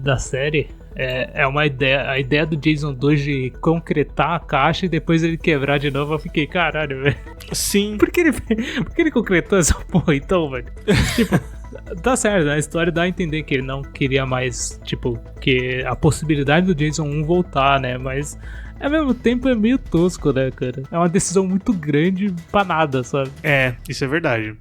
da série é uma ideia, a ideia do Jason 2 de concretar a caixa e depois ele quebrar de novo. Eu fiquei, caralho, velho. Sim. Por que ele concretou essa porra então, velho? Tipo, tá certo, né? A história dá a entender que ele não queria mais, tipo, que a possibilidade do Jason 1 voltar, né? Mas ao mesmo tempo é meio tosco, né, cara? É uma decisão muito grande pra nada, sabe? Isso é verdade.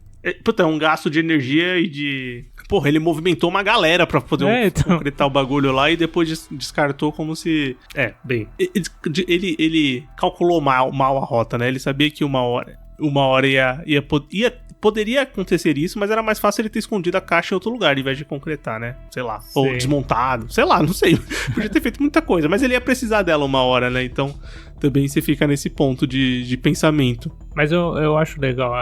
Puta, é um gasto de energia e de... Porra, ele movimentou uma galera pra poder concretar o bagulho lá e depois descartou como se... Bem... Ele calculou mal a rota, né? Ele sabia que uma hora poderia acontecer isso, mas era mais fácil ele ter escondido a caixa em outro lugar, ao invés de concretar, né? Sei lá. Sim. Ou desmontado. Sei lá, não sei. Podia ter feito muita coisa, mas ele ia precisar dela uma hora, né? Então... Também você fica nesse ponto de pensamento. Mas eu acho legal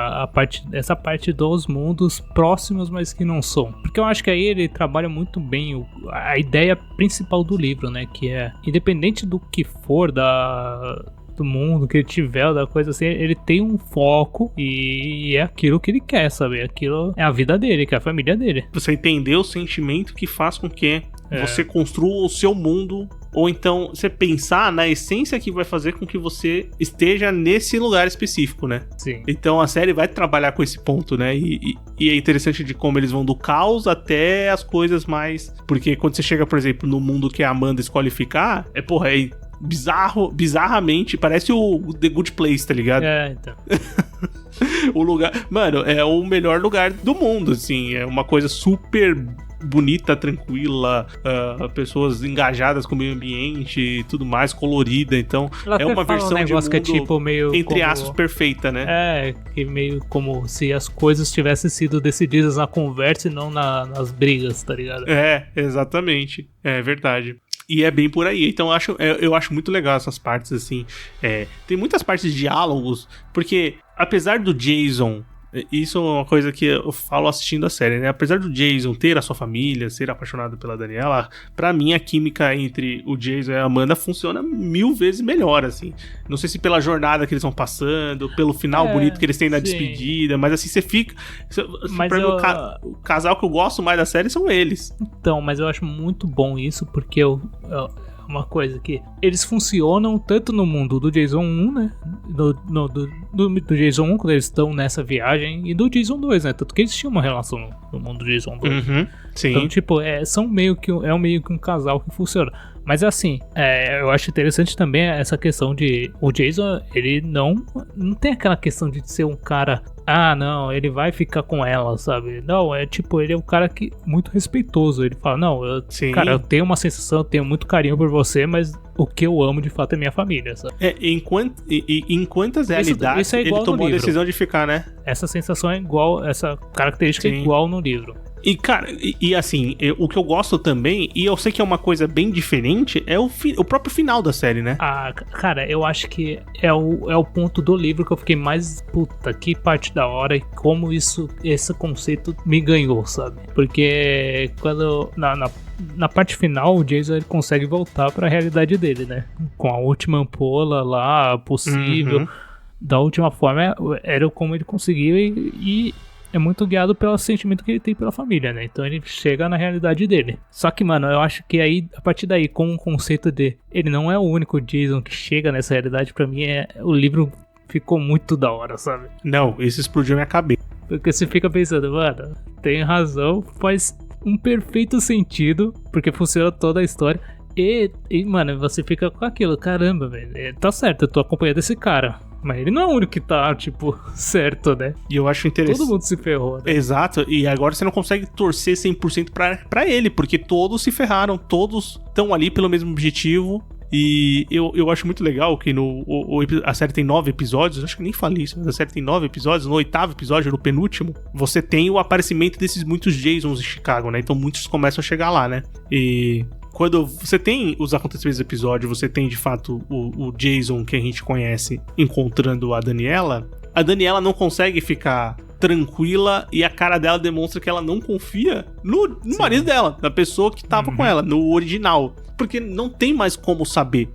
essa parte dos mundos próximos, mas que não são. Porque eu acho que aí ele trabalha muito bem a ideia principal do livro, né? Que é, independente do que for do mundo que ele tiver, da coisa assim, ele tem um foco e é aquilo que ele quer, sabe? Aquilo é a vida dele, que é a família dele. Você entender o sentimento que faz com que você construa o seu mundo, ou então você pensar na essência que vai fazer com que você esteja nesse lugar específico, né? Sim. Então a série vai trabalhar com esse ponto, né? E é interessante de como eles vão do caos até as coisas mais... Porque quando você chega, por exemplo, no mundo que a Amanda escolhe ficar, bizarramente, parece o The Good Place, tá ligado? Então. O lugar... Mano, é o melhor lugar do mundo, assim. É uma coisa super bonita, tranquila, pessoas engajadas com o meio ambiente e tudo mais, colorida. Então, é uma versão de mundo, que é tipo meio entre aspas, perfeita, né? Que meio como se as coisas tivessem sido decididas na conversa e não nas brigas, tá ligado? Exatamente. É verdade. E é bem por aí. Então eu acho muito legal essas partes, assim. Tem muitas partes de diálogos, porque apesar do Jason... Isso é uma coisa que eu falo assistindo a série, né? Apesar do Jason ter a sua família, ser apaixonado pela Daniela, pra mim a química entre o Jason e a Amanda funciona 1000 vezes melhor, assim. Não sei se pela jornada que eles vão passando, pelo final bonito que eles têm na despedida, mas assim, você fica... Pra mim, o casal que eu gosto mais da série são eles. Então, mas eu acho muito bom isso, porque uma coisa que eles funcionam tanto no mundo do Jason 1, né? Do Jason 1, quando eles estão nessa viagem, e do Jason 2, né? Tanto que eles tinham uma relação no mundo do Jason 2. Uhum, sim. Então, tipo, são meio que um casal que funciona. Mas assim, eu acho interessante também essa questão de... O Jason, ele não tem aquela questão de ser um cara... não, ele vai ficar com ela, sabe? Não, ele é um cara que muito respeitoso. Ele fala, não, cara, eu tenho uma sensação, eu tenho muito carinho por você, mas o que eu amo de fato é minha família, sabe? Em quantas realidades ele tomou a decisão de ficar, né? Essa sensação é igual, essa característica é igual no livro. E, cara, assim, o que eu gosto também, e eu sei que é uma coisa bem diferente, é o próprio final da série, né? Cara, eu acho que é o ponto do livro que eu fiquei mais... Puta, que parte da hora e como esse conceito me ganhou, sabe? Porque quando... Na parte final, o Jason ele consegue voltar pra realidade dele, né? Com a última ampola lá, possível. Da última forma, era como ele conseguiu e é muito guiado pelo sentimento que ele tem pela família, né? Então ele chega na realidade dele. Só que, mano, eu acho que aí, a partir daí, com o conceito de ele não é o único Jason que chega nessa realidade, pra mim, o livro ficou muito da hora, sabe? Não, isso explodiu minha cabeça. Porque você fica pensando, mano, tem razão, faz um perfeito sentido, porque funciona toda a história. E mano, você fica com aquilo, caramba, velho, tá certo, eu tô acompanhando esse cara. Mas ele não é o único que tá, tipo, certo, né? E eu acho interessante. Todo mundo se ferrou, né? Exato, e agora você não consegue torcer 100% pra ele, porque todos se ferraram, todos estão ali pelo mesmo objetivo. E eu acho muito legal que a série tem 9 episódios, acho que nem falei isso, mas a série tem 9 episódios, no 8º episódio, no penúltimo, você tem o aparecimento desses muitos Jasons em Chicago, né? Então muitos começam a chegar lá, né? E quando você tem os acontecimentos do episódio, você tem de fato o Jason que a gente conhece encontrando a Daniela não consegue ficar tranquila e a cara dela demonstra que ela não confia no marido dela, na pessoa que tava com ela, no original. Porque não tem mais como saber.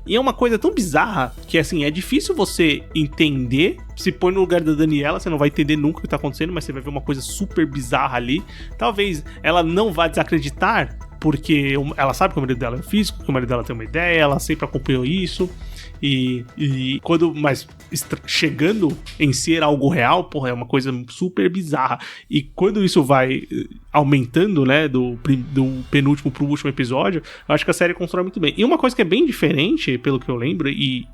E é uma coisa tão bizarra que, assim, é difícil você entender. Se põe no lugar da Daniela, você não vai entender nunca o que tá acontecendo, mas você vai ver uma coisa super bizarra ali. Talvez ela não vá desacreditar, porque ela sabe que o marido dela é físico, que o marido dela tem uma ideia, ela sempre acompanhou isso. E quando, mas chegando em ser algo real, porra, é uma coisa super bizarra. E quando isso vai aumentando, né, do penúltimo pro último episódio, eu acho que a série constrói muito bem. E uma coisa que é bem diferente, pelo que eu lembro, e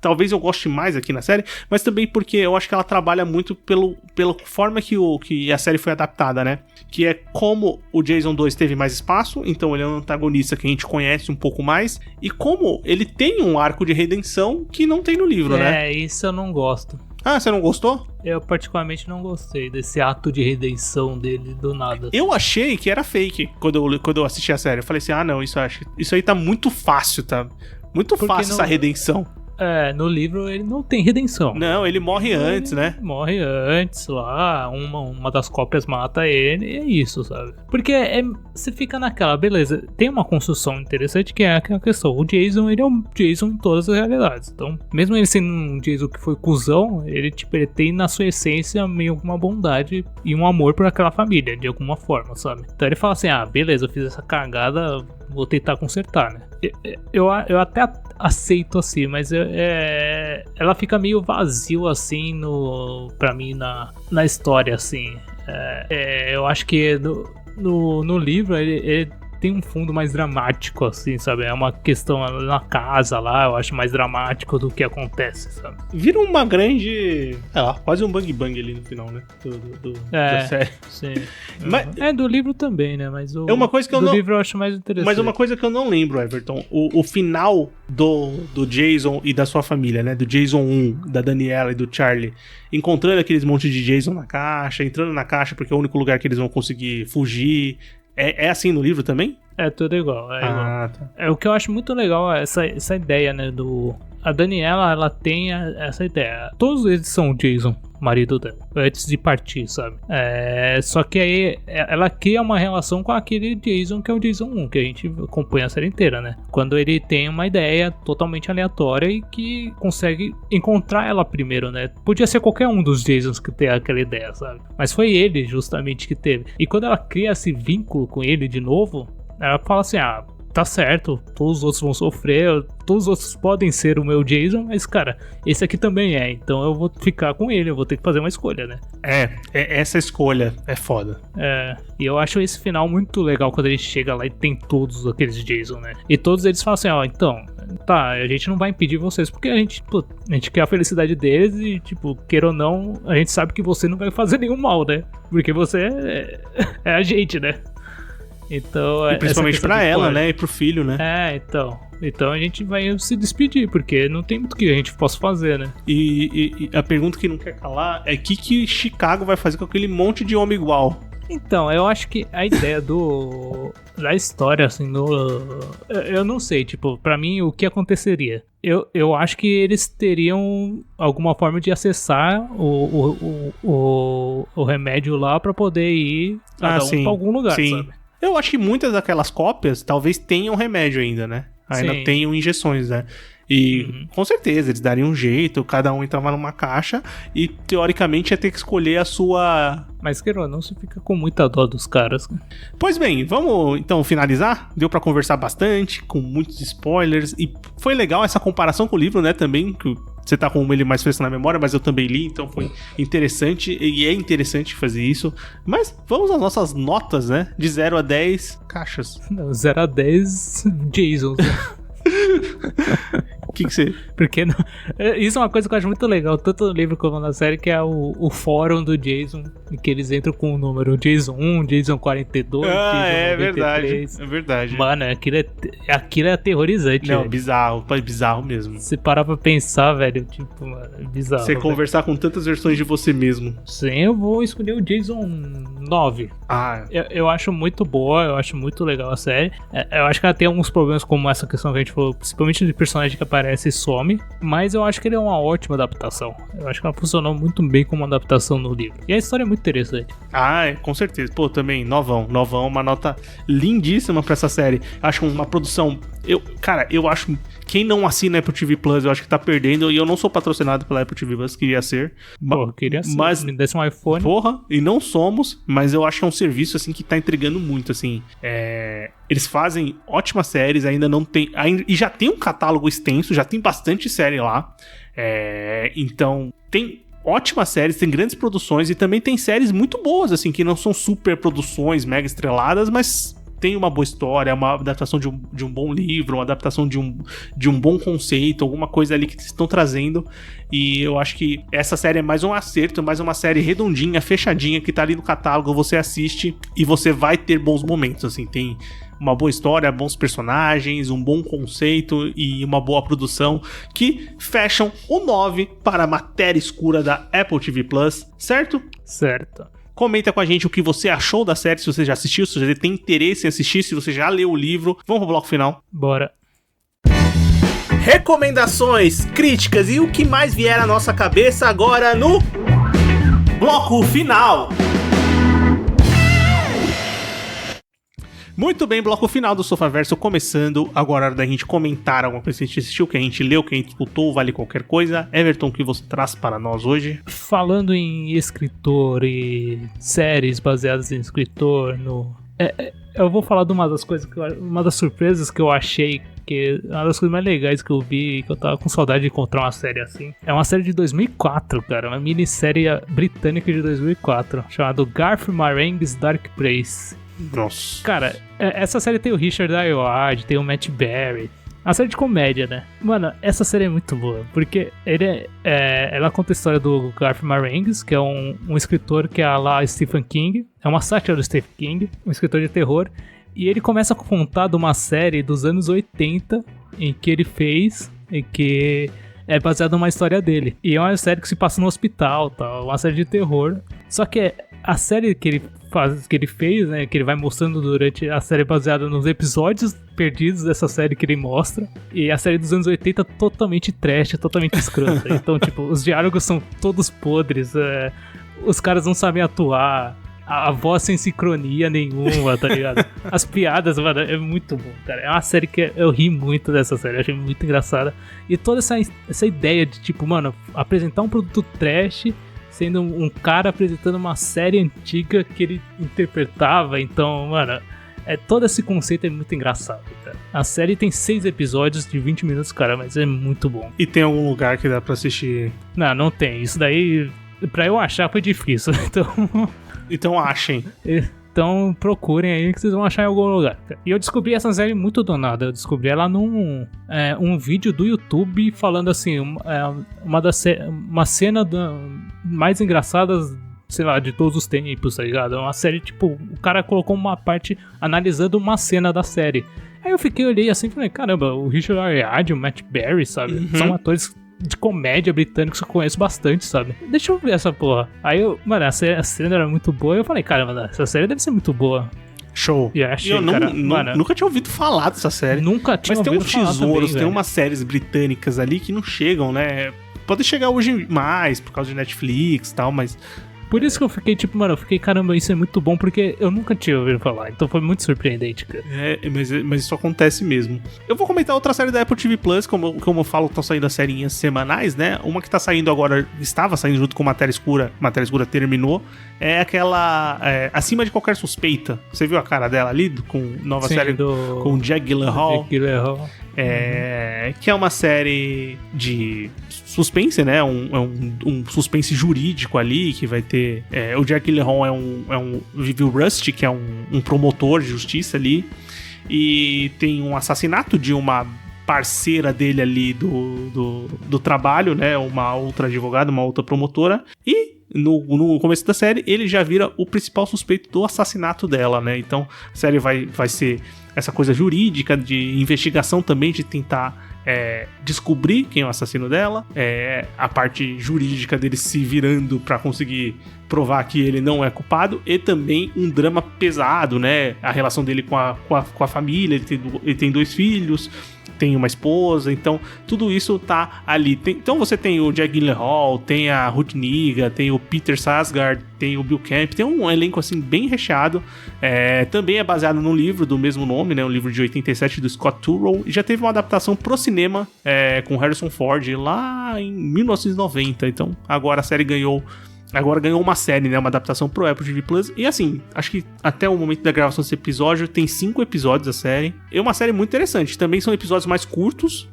talvez eu goste mais aqui na série, mas também porque eu acho que ela trabalha muito pela forma que a série foi adaptada, né? Que é como o Jason 2 teve mais espaço, então ele é um antagonista que a gente conhece um pouco mais, e como ele tem um arco de redenção que não tem no livro, né? É, isso eu não gosto. Ah, você não gostou? Eu particularmente não gostei desse ato de redenção dele do nada. Eu achei que era fake quando eu assisti a série. Eu falei assim, não, isso aí tá muito fácil, tá? Muito fácil essa redenção. É, no livro ele não tem redenção. Não, ele morre antes, né? Morre antes lá, uma das cópias mata ele, e é isso, sabe? Porque você fica naquela, beleza, tem uma construção interessante que é aquela questão, o Jason, ele é um Jason em todas as realidades. Então, mesmo ele sendo um Jason que foi cuzão, ele tem na sua essência meio uma bondade e um amor por aquela família, de alguma forma, sabe? Então ele fala assim, beleza, eu fiz essa cagada, vou tentar consertar, né? Eu até aceito assim, mas ela fica meio vazio assim pra mim na história, assim. Eu acho que no livro ele tem um fundo mais dramático, assim, sabe? É uma questão na casa lá, eu acho mais dramático do que acontece, sabe? Vira uma grande... quase um bang ali no final, né? Da série. Sim. Mas, do livro também, né? Mas é uma coisa que do livro eu acho mais interessante. Mas uma coisa que eu não lembro, Everton, o final do Jason e da sua família, né? Do Jason 1, da Daniela e do Charlie, encontrando aqueles montes de Jason na caixa, entrando na caixa porque é o único lugar que eles vão conseguir fugir... É assim no livro também? É tudo igual. Igual. Tá. O que eu acho muito legal é essa ideia, né? A Daniela, ela tem essa ideia. Todos eles são o Jason, marido dela, antes de partir, sabe? Só que aí ela cria uma relação com aquele Jason que é o Jason 1, que a gente acompanha a série inteira, né? Quando ele tem uma ideia totalmente aleatória e que consegue encontrar ela primeiro, né? Podia ser qualquer um dos Jasons que tem aquela ideia, sabe? Mas foi ele justamente que teve. E quando ela cria esse vínculo com ele de novo, ela fala assim, tá certo, todos os outros vão sofrer, todos os outros podem ser o meu Jason, mas, cara, esse aqui também é, então eu vou ficar com ele, eu vou ter que fazer uma escolha, né? Essa escolha é foda. E eu acho esse final muito legal quando a gente chega lá e tem todos aqueles Jason, né? E todos eles falam assim, então, tá, a gente não vai impedir vocês, porque a gente quer a felicidade deles e, tipo, queira ou não, a gente sabe que você não vai fazer nenhum mal, né? Porque você é a gente, né? Então, e principalmente pra ela, né? E pro filho, né? Então a gente vai se despedir, porque não tem muito que a gente possa fazer, né? E a pergunta que não quer calar é o que Chicago vai fazer com aquele monte de homem igual? Então, eu acho que a ideia da história, assim, eu não sei, tipo, pra mim, o que aconteceria? Eu acho que eles teriam alguma forma de acessar o remédio lá pra poder ir pra algum lugar, sabe? Eu acho que muitas daquelas cópias talvez tenham remédio ainda, né? Ainda tenham injeções, né? E com certeza eles dariam um jeito, cada um entrava numa caixa e teoricamente ia ter que escolher a sua... Mas, Queiroz, não se fica com muita dó dos caras. Pois bem, vamos então finalizar? Deu pra conversar bastante, com muitos spoilers, e foi legal essa comparação com o livro, né, também, que você tá com ele mais fresco na memória, mas eu também li, então foi interessante, e é interessante fazer isso. Mas vamos às nossas notas, né, de 0 a 10 caixas. Não, 0 a 10 Jasons. O que você... Porque isso é uma coisa que eu acho muito legal, tanto no livro como na série, que é o fórum do Jason, em que eles entram com o número Jason 1, Jason 42, Jason 93. É verdade. Mano, aquilo é aterrorizante. Não, velho. bizarro mesmo. Você parar pra pensar, velho, tipo, mano, é bizarro. Você velho. conversar com tantas versões de você mesmo. Sim, eu vou escolher o Jason 9. Ah, Eu acho muito boa, eu acho muito legal a série. Eu acho que ela tem alguns problemas, como essa questão que a gente falou, principalmente de personagem que aparece e some, mas eu acho que ele é uma ótima adaptação. Eu acho que ela funcionou muito bem como adaptação no livro. E a história é muito interessante. com certeza. Pô, também, novão, uma nota lindíssima pra essa série. Acho uma produção... Eu acho... Quem não assina Apple TV Plus, eu acho que tá perdendo. E eu não sou patrocinado pela Apple TV Plus, queria ser. Pô, queria ser. Mas, me desse um iPhone. Porra, e não somos, mas eu acho que é um serviço, assim, que tá entregando muito, assim. Eles fazem ótimas séries, ainda não tem... e já tem um catálogo extenso, já tem bastante série lá. Então, tem... ótimas séries, tem grandes produções e também tem séries muito boas, assim, que não são super produções mega estreladas, mas tem uma boa história, uma adaptação de um bom livro, uma adaptação de um bom conceito, alguma coisa ali que eles estão trazendo. E eu acho que essa série é mais um acerto, mais uma série redondinha, fechadinha, que tá ali no catálogo, você assiste e você vai ter bons momentos, assim, tem uma boa história, bons personagens, um bom conceito e uma boa produção que fecham o 9 para a matéria escura da Apple TV Plus, certo? Certo. Comenta com a gente o que você achou da série, se você já assistiu, se você tem interesse em assistir, se você já leu o livro. Vamos pro bloco final? Bora. Recomendações, críticas e o que mais vier à nossa cabeça agora no bloco final. Muito bem, bloco final do Sofaverso começando. Agora é hora da gente comentar alguma coisa que a gente assistiu, que a gente leu, que a gente escutou, vale qualquer coisa. Everton, o que você traz para nós hoje? Falando em escritor e séries baseadas em escritor, eu vou falar de uma das coisas, uma das surpresas que eu achei, que uma das coisas mais legais que eu vi, que eu tava com saudade de encontrar uma série assim. É uma série de 2004, cara, uma minissérie britânica de 2004, chamada Garth Marenghi's Dark Place. Nossa. Cara, essa série tem o Richard Ayoade, tem o Matt Berry. É uma série de comédia, né? Mano, essa série é muito boa, porque ela conta a história do Garth Marenghi, que é um escritor que é a lá Stephen King. É uma sátira do Stephen King, um escritor de terror. E ele começa a contar de uma série dos anos 80, em que ele fez, e que é baseada numa história dele. E é uma série que se passa no hospital, tal, uma série de terror. Só que a série que ele fez, né, que ele vai mostrando durante a série baseada nos episódios perdidos dessa série que ele mostra, e a série dos anos 80 totalmente trash, totalmente escrota. Então, tipo, os diálogos são todos podres, os caras não sabem atuar, a voz sem sincronia nenhuma, tá ligado? As piadas, mano, é muito bom, cara. É uma série que eu ri muito dessa série, eu achei muito engraçada. E toda essa ideia de, tipo, mano, apresentar um produto trash sendo um cara apresentando uma série antiga que ele interpretava. Então, mano, todo esse conceito é muito engraçado, cara. A série tem 6 episódios de 20 minutos, cara, mas é muito bom. E tem algum lugar que dá pra assistir? Não tem. Isso daí, pra eu achar, foi difícil. Então achem. Então procurem aí que vocês vão achar em algum lugar. E eu descobri essa série muito do nada. Eu descobri ela num um vídeo do YouTube falando assim, uma cena mais engraçadas, sei lá, de todos os tempos, tá ligado? É uma série, tipo, o cara colocou uma parte analisando uma cena da série. Aí eu olhei assim e falei, caramba, o Richard Ayoade, o Matt Berry, sabe? São atores de comédia britânicos que eu conheço bastante, sabe? Deixa eu ver essa porra. Aí mano, a cena era muito boa e eu falei, cara, mano, essa série deve ser muito boa. Show. E achei, eu mano, nunca tinha ouvido falar dessa série. Nunca tinha ouvido falar. Mas tem uns tesouros, também, tem umas séries britânicas ali que não chegam, né? Pode chegar hoje mais, por causa de Netflix e tal, mas... Por isso que eu fiquei, tipo, mano, caramba, isso é muito bom, porque eu nunca tinha ouvido falar, então foi muito surpreendente, cara. Mas isso acontece mesmo. Eu vou comentar outra série da Apple TV Plus, como eu falo, estão saindo as serinhas semanais, né? Uma que tá saindo agora, estava saindo junto com Matéria Escura terminou, é aquela Acima de Qualquer Suspeita. Você viu a cara dela ali, com nova série com Jake Gyllenhaal? Que é uma série de suspense, né? Um suspense jurídico ali, que vai ter... o Jake Gyllenhaal vive o Rusty, que é um promotor de justiça ali, e tem um assassinato de uma parceira dele ali do trabalho, né? Uma outra advogada, uma outra promotora. E no começo da série, ele já vira o principal suspeito do assassinato dela, né? Então, a série vai ser essa coisa jurídica, de investigação também, de tentar descobrir quem é o assassino dela. A parte jurídica dele se virando pra conseguir provar que ele não é culpado. E também um drama pesado, né? A relação dele com a família. Ele tem 2 filhos, tem uma esposa, então tudo isso tá ali. Então você tem o Jake Gyllenhaal, tem a Ruth Negga, tem o Peter Sarsgaard, tem o Bill Camp, tem um elenco assim bem recheado. Também é baseado num livro do mesmo nome, né, um livro de 87 do Scott Turow, e já teve uma adaptação pro cinema com Harrison Ford lá em 1990, então agora a série ganhou uma série, né? Uma adaptação pro Apple TV Plus. E assim, acho que até o momento da gravação desse episódio tem 5 episódios a série. É uma série muito interessante. Também são episódios mais curtos,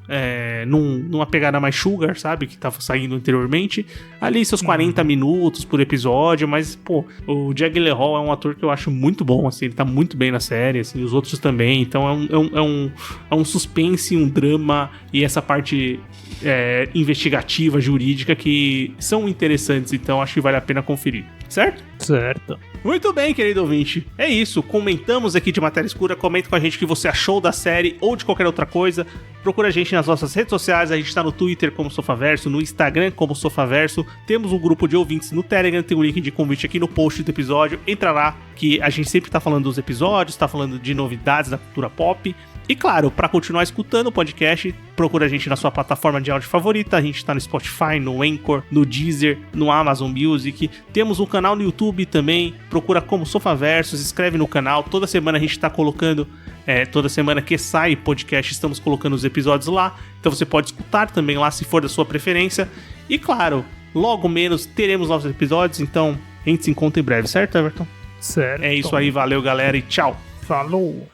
numa pegada mais sugar, sabe? Que tava saindo anteriormente. Ali seus 40 minutos por episódio. Mas, pô, o Jake Gyllenhaal é um ator que eu acho muito bom, assim. Ele tá muito bem na série, assim. Os outros também. Então é um suspense, um drama. E essa parte investigativa, jurídica, que são interessantes. Então acho que vale a pena conferir, certo? Certo. Muito bem, querido ouvinte. É isso, comentamos aqui de Matéria Escura. Comenta com a gente o que você achou da série ou de qualquer outra coisa. Procura a gente nas nossas redes sociais. A gente tá no Twitter como Sofaverso, no Instagram como Sofaverso. Temos um grupo de ouvintes no Telegram, tem um link de convite aqui no post do episódio. Entra lá, que a gente sempre tá falando dos episódios, tá falando de novidades da cultura pop. E claro, para continuar escutando o podcast, procura a gente na sua plataforma de áudio favorita. A gente tá no Spotify, no Anchor, no Deezer, no Amazon Music. Temos um canal no YouTube também. Procura como Sofaverso, se inscreve no canal. Toda semana a gente tá colocando, toda semana que sai podcast, estamos colocando os episódios lá. Então você pode escutar também lá, se for da sua preferência. E claro, logo menos teremos novos episódios. Então a gente se encontra em breve, certo, Everton? Certo. É isso aí, valeu galera e tchau. Falou.